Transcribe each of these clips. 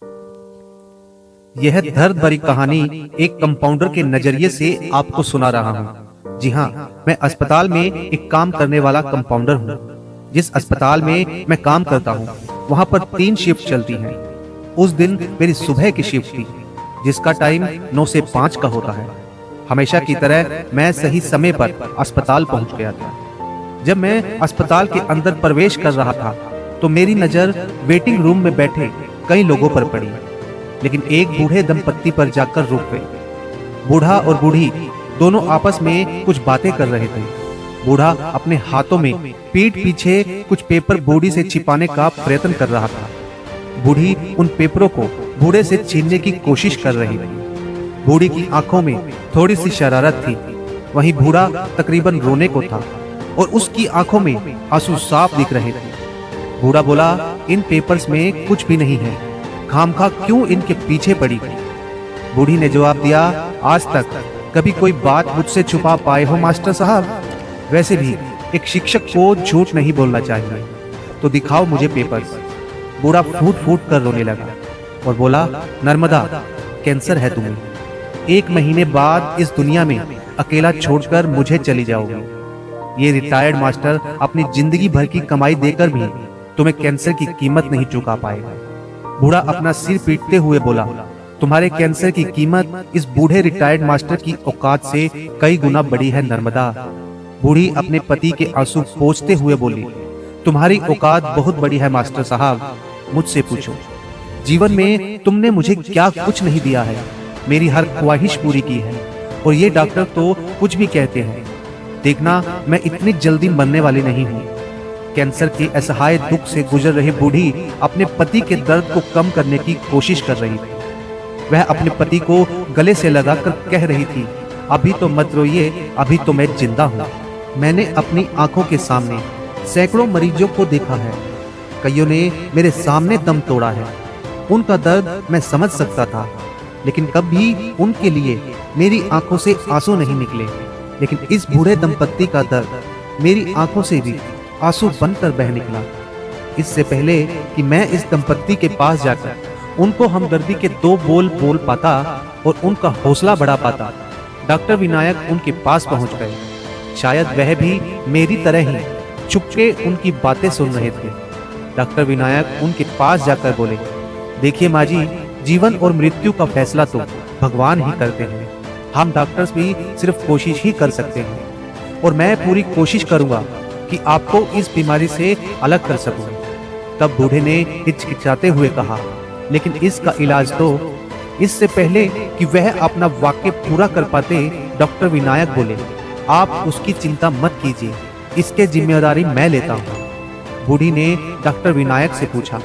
यह दर्द भरी कहानी एक कंपाउंडर के नजरिए से आपको सुना रहा हूँ। जी हाँ, मैं अस्पताल में एक काम करने वाला कंपाउंडर हूँ। जिस अस्पताल में मैं काम करता हूँ वहाँ पर 3 शिफ्ट चलती हैं। उस दिन मेरी सुबह की शिफ्ट थी, जिसका टाइम 9 से 5 का होता है। हमेशा की तरह मैं सही समय पर अस्पताल पहुँच गया था। जब मैं अस्पताल के अंदर प्रवेश कर रहा था तो मेरी नजर वेटिंग रूम में बैठे कई लोगों पर पड़ी, लेकिन एक बूढ़े दंपत्ति पर जाकर रुक गई। बूढ़ा और बूढ़ी दोनों आपस में कुछ बातें कर रहे थे। बूढ़ा अपने हाथों में पीठ पीछे कुछ पेपर बूढ़ी से छिपाने का प्रयत्न कर रहा था। बूढ़ी उन पेपरों को बूढ़े से छीनने की कोशिश कर रही थी। बूढ़ी की आंखों में थोड़ी सी शरारत थी, वहीं बूढ़ा तकरीबन रोने को था और उसकी आंखों में आंसू साफ दिख रहे थे। बूढ़ा बोला, इन पेपर्स में कुछ भी नहीं है, खामखा क्यों इनके पीछे पड़ी गई। बूढ़ी ने जवाब दिया, आज तक कभी कोई बात मुझसे छुपा पाए हो मास्टर साहब? वैसे भी एक शिक्षक को झूठ नहीं बोलना चाहिए, तो दिखाओ मुझे पेपर्स। बूढ़ा फूट फूट कर रोने लगा और बोला, नर्मदा, कैंसर है तुम्हें। 1 महीने बाद इस दुनिया में अकेला छोड़कर मुझे चली जाओगी। ये रिटायर्ड मास्टर अपनी जिंदगी भर की कमाई देकर भी तुम्हें कैंसर की कीमत नहीं चुका पाएगा। बूढ़ा अपना सिर पीटते हुए बोला, तुम्हारे कैंसर की कीमत इस बूढ़े रिटायर्ड मास्टर की औकात से कई गुना बड़ी है नर्मदा। बूढ़ी अपने पति के आंसू पोंछते हुए बोली, तुम्हारी औकात बहुत बड़ी है मास्टर साहब, मुझसे पूछो। जीवन में तुमने मुझे क्या कुछ नहीं दिया है। मेरी हर ख्वाहिश पूरी की है और ये डॉक्टर तो कुछ भी कहते हैं। देखना, मैं इतनी जल्दी मरने वाली नहीं हूँ। कैंसर के असहाय दुख से गुजर रही बूढ़ी अपने पति के दर्द को कम करने की कोशिश कर रही थी। वह अपने पति को गले से लगाकर कह रही थी, अभी तो मत रोइए, अभी तो मैं जिंदा हूँ। मैंने अपनी आंखों के सामने सैकड़ों मरीजों को देखा है। कईयों ने मेरे सामने दम तोड़ा है। उनका दर्द मैं समझ सकता था, लेकिन कभी उनके लिए मेरी आंखों से आंसू नहीं निकले। लेकिन इस बूढ़े दंपत्ति का दर्द मेरी आंखों से भी आंसू बनकर बह निकला। इससे पहले कि मैं इस दंपत्ति के पास जाकर उनको हमदर्दी के 2 बोल बोल पाता और उनका हौसला बढ़ा पाता, डॉक्टर विनायक उनके पास पहुंच गए। शायद वह भी मेरी तरह ही चुपके उनकी बातें सुन रहे थे। डॉक्टर विनायक उनके पास जाकर बोले, देखिए माँ जी, जीवन और मृत्यु का फैसला तो भगवान ही करते हैं। हम डॉक्टर्स भी सिर्फ कोशिश ही कर सकते हैं और मैं पूरी कोशिश करूंगा कि आपको इस बीमारी से अलग कर सकूं। तब बूढ़े ने हिचकिचाते हुए कहा, लेकिन इसका इलाज तो। इससे पहले कि वह अपना वाक्य पूरा कर पाते, डॉक्टर विनायक बोले, आप उसकी चिंता मत कीजिए, इसकी जिम्मेदारी मैं लेता हूँ। बूढ़ी ने डॉक्टर विनायक से पूछा,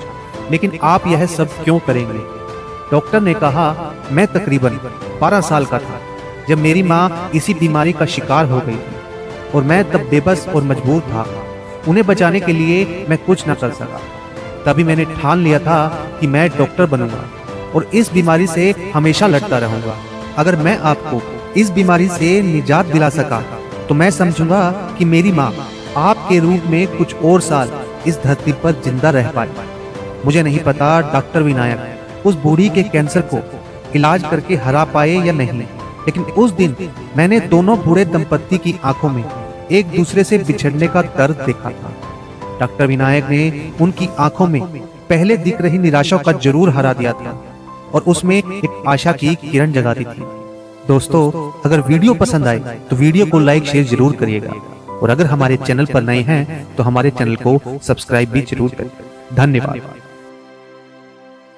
लेकिन आप यह सब क्यों करेंगे? डॉक्टर ने कहा, मैं तकरीबन 12 साल का था जब मेरी माँ इसी बीमारी का शिकार हो गई थी और मैं तब बेबस और मजबूर था। उन्हें बचाने के लिए मैं कुछ न कर सका। तभी मैंने ठान लिया था कि मैं डॉक्टर बनूंगा और इस बीमारी से हमेशा लड़ता रहूंगा। अगर मैं आपको इस बीमारी से निजात दिला सका तो मैं समझूंगा कि मेरी माँ आपके रूप में कुछ और साल इस धरती पर जिंदा रह पाए। मुझे नहीं पता डॉक्टर विनायक उस बूढ़ी के कैंसर को इलाज करके हरा पाए या नहीं, लेकिन उस दिन मैंने दोनों बूढ़े दंपत्ति की आंखों में एक दूसरे से बिछड़ने का दर्द देखा था। डॉक्टर विनायक ने उनकी आंखों में पहले दिख रही निराशा का जरूर हरा दिया था और उसमें एक आशा की किरण जगाती थी। दोस्तों, अगर वीडियो पसंद आए तो वीडियो को लाइक शेयर जरूर करिएगा और अगर हमारे चैनल पर नए हैं तो हमारे चैनल को सब्सक्राइब भी जरूर करें। धन्यवाद।